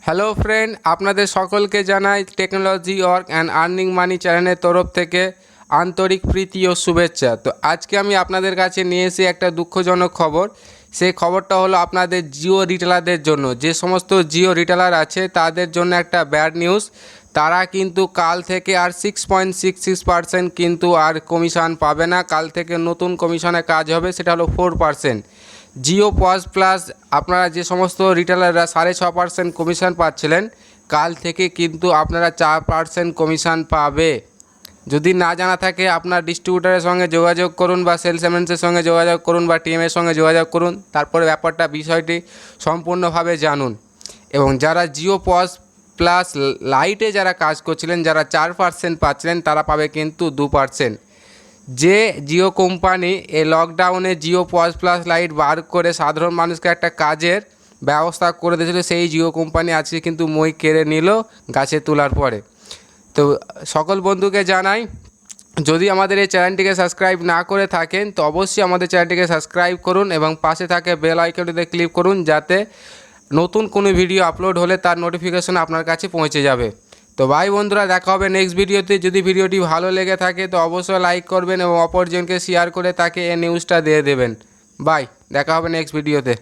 Hello friend, আপনাদের সকলকে জানাই technology work and earning money চ্যানেলের তরফ থেকে আন্তরিক প্রীতি ও শুভেচ্ছা। তো আজকে আমি আপনাদের কাছে নিয়ে এসে একটা দুঃখজনক খবর। সেই খবরটা হলো আপনাদের জিও রিটেলারদের জন্য। যে সমস্ত জিও রিটেলার আছে তাদের জন্য একটা ব্যাড নিউজ। তারা কিন্তু কাল থেকে আর 6.66% কিন্তু আর কমিশন পাবে না। কাল থেকে নতুন কমিশনে কাজ হবে, সেটা হলো 4%। জিও পজ প্লাস আপনারা যে সমস্ত রিটেলাররা 6.5% কমিশন পাচ্ছিলেন, কাল থেকে কিন্তু আপনারা 4% কমিশন পাবে। যদি না জানা থাকে আপনার ডিস্ট্রিবিউটারের সঙ্গে যোগাযোগ করুন বা সেলস এজেন্টের সঙ্গে যোগাযোগ করুন বা টিএমের সঙ্গে যোগাযোগ করুন, তারপরে বিষয়টি সম্পূর্ণভাবে জানুন। এবং যারা জিও পজ প্লাস লাইটে যারা কাজ করছিলেন, যারা 4% পাচ্ছিলেন, তারা পাবে কিন্তু 2%। যে জিও কোম্পানি এই লকডাউনে জিও পজ প্লাস লাইট বার করে সাধারণ মানুষকে একটা কাজের ব্যবস্থা করে দিয়েছিল, সেই জিও কোম্পানি আজকে কিন্তু মই কেড়ে নিল গাছে তোলার পরে। তো সকল বন্ধুকে জানাই, যদি আমাদের এই চ্যানেলটিকে সাবস্ক্রাইব না করে থাকেন তো অবশ্যই আমাদের চ্যানেলটিকে সাবস্ক্রাইব করুন এবং পাশে থাকে বেল আইকনটিতে ক্লিক করুন, যাতে নতুন কোনো ভিডিও আপলোড হলে তার নোটিফিকেশন আপনার কাছে পৌঁছে যাবে। তো ভাই বন্ধুরা, দেখা হবে নেক্সট ভিডিওতে। যদি ভিডিওটি ভালো লেগে থাকে তো অবশ্যই লাইক করবেন এবং অপরজনকে শেয়ার করে তাকে এই নিউজটা দিয়ে দেবেন। বাই, দেখা হবে নেক্সট ভিডিওতে।